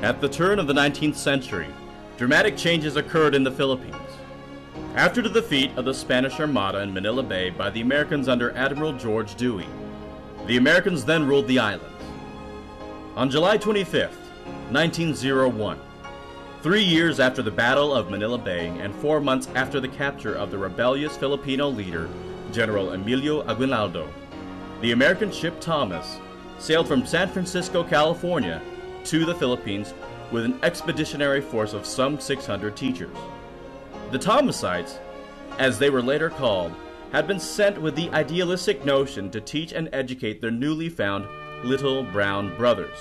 At the turn of the 19th century, dramatic changes occurred in the Philippines. After the defeat of the Spanish Armada in Manila Bay by the Americans under Admiral George Dewey, the Americans then ruled the islands. On July 25, 1901, 3 years after the Battle of Manila Bay and 4 months after the capture of the rebellious Filipino leader, General Emilio Aguinaldo, the American ship Thomas sailed from San Francisco, California, to the Philippines with an expeditionary force of some 600 teachers. The Thomasites, as they were later called, had been sent with the idealistic notion to teach and educate their newly found little brown brothers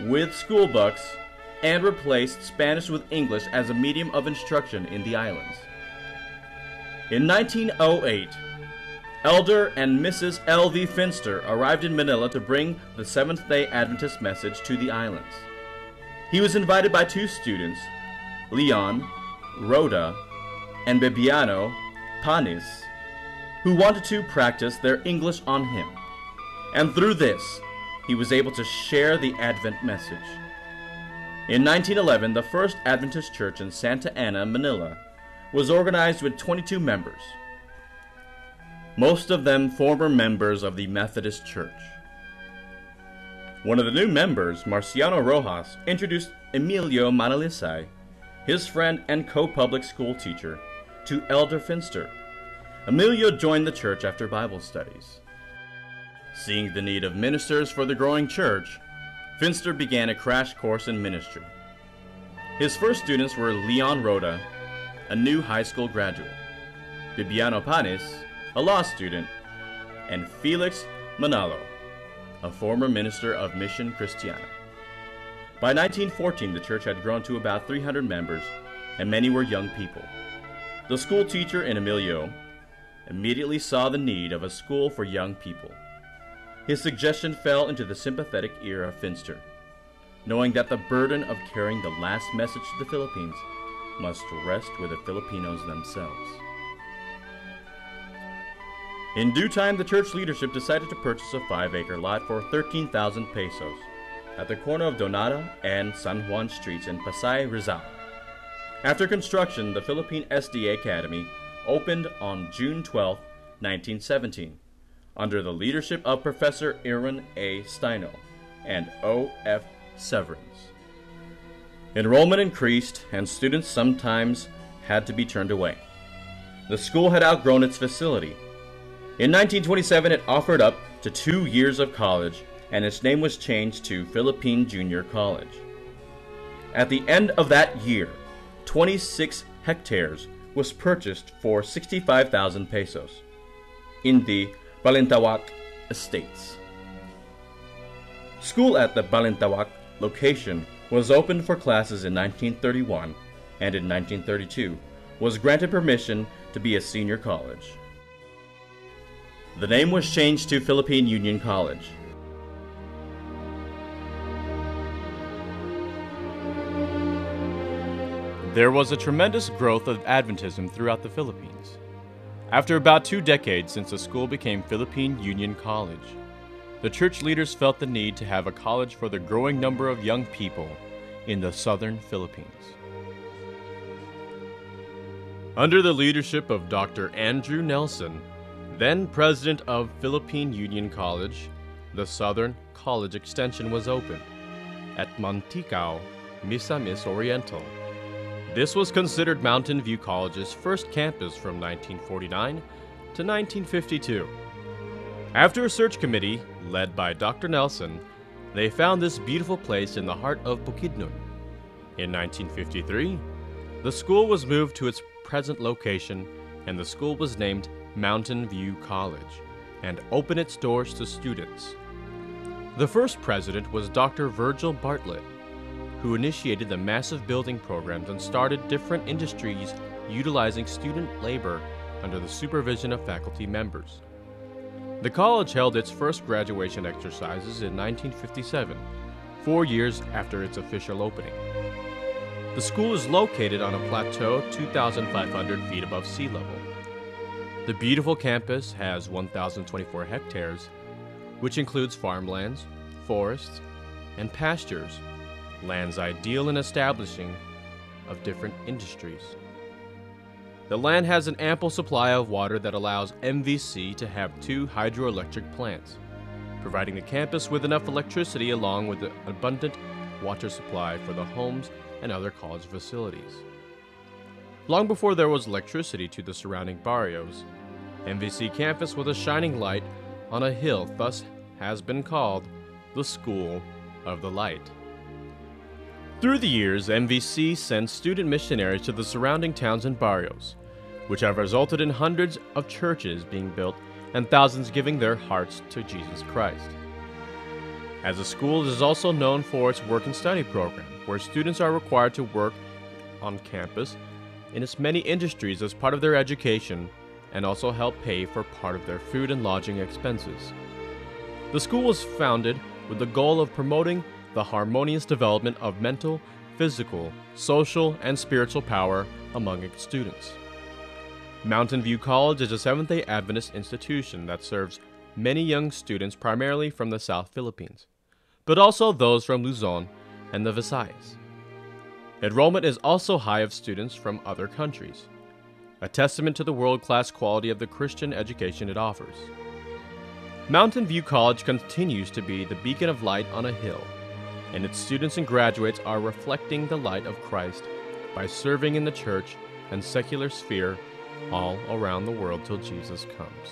with school books and replaced Spanish with English as a medium of instruction in the islands. In 1908, Elder and Mrs. L.V. Finster arrived in Manila to bring the Seventh-day Adventist message to the islands. He was invited by 2 students, Leon, Rhoda, and Bibiano, Panis, who wanted to practice their English on him. And through this, he was able to share the Advent message. In 1911, the First Adventist Church in Santa Ana, Manila, was organized with 22 members, most of them former members of the Methodist Church. One of the new members, Marciano Rojas, introduced Emilio Manalisay, his friend and co-public school teacher, to Elder Finster. Emilio joined the church after Bible studies. Seeing the need of ministers for the growing church, Finster began a crash course in ministry. His first students were Leon Rhoda, a new high school graduate, Bibiano Panis, a law student, and Felix Manalo, a former minister of Mission Cristiana. By 1914, the church had grown to about 300 members, and many were young people. The school teacher in Emilio immediately saw the need of a school for young people. His suggestion fell into the sympathetic ear of Finster, knowing that the burden of carrying the last message to the Philippines must rest with the Filipinos themselves. In due time, the church leadership decided to purchase a 5-acre lot for 13,000 pesos at the corner of Donata and San Juan Streets in Pasay, Rizal. After construction, the Philippine SDA Academy opened on June 12, 1917, under the leadership of Professor Aaron A. Steino and O. F. Severance. Enrollment increased, and students sometimes had to be turned away. The school had outgrown its facility. In 1927, it offered up to 2 years of college, and its name was changed to Philippine Junior College. At the end of that year, 26 hectares was purchased for 65,000 pesos in the Balintawak Estates. School at the Balintawak location was opened for classes in 1931, and in 1932 was granted permission to be a senior college. The name was changed to Philippine Union College. There was a tremendous growth of Adventism throughout the Philippines. After about 2 decades since the school became Philippine Union College, the church leaders felt the need to have a college for the growing number of young people in the southern Philippines. Under the leadership of Dr. Andrew Nelson, then president of Philippine Union College, the Southern College Extension was opened at Manticao, Misamis Oriental. This was considered Mountain View College's first campus from 1949 to 1952. After a search committee led by Dr. Nelson, they found this beautiful place in the heart of Bukidnon. In 1953, the school was moved to its present location, and the school was named Mountain View College and opened its doors to students. The first president was Dr. Virgil Bartlett, who initiated the massive building programs and started different industries utilizing student labor under the supervision of faculty members. The college held its first graduation exercises in 1957, 4 years after its official opening. The school is located on a plateau 2,500 feet above sea level. The beautiful campus has 1,024 hectares, which includes farmlands, forests, and pastures, lands ideal in establishing of different industries. The land has an ample supply of water that allows MVC to have 2 hydroelectric plants, providing the campus with enough electricity along with an abundant water supply for the homes and other college facilities. Long before there was electricity to the surrounding barrios, MVC campus was a shining light on a hill, thus has been called the School of the Light. Through the years, MVC sent student missionaries to the surrounding towns and barrios, which have resulted in hundreds of churches being built and thousands giving their hearts to Jesus Christ. As a school, it is also known for its work and study program, where students are required to work on campus in its many industries as part of their education and also help pay for part of their food and lodging expenses. The school was founded with the goal of promoting the harmonious development of mental, physical, social, and spiritual power among its students. Mountain View College is a Seventh-day Adventist institution that serves many young students primarily from the South Philippines, but also those from Luzon and the Visayas. Enrollment is also high of students from other countries, a testament to the world-class quality of the Christian education it offers. Mountain View College continues to be the beacon of light on a hill, and its students and graduates are reflecting the light of Christ by serving in the church and secular sphere all around the world till Jesus comes.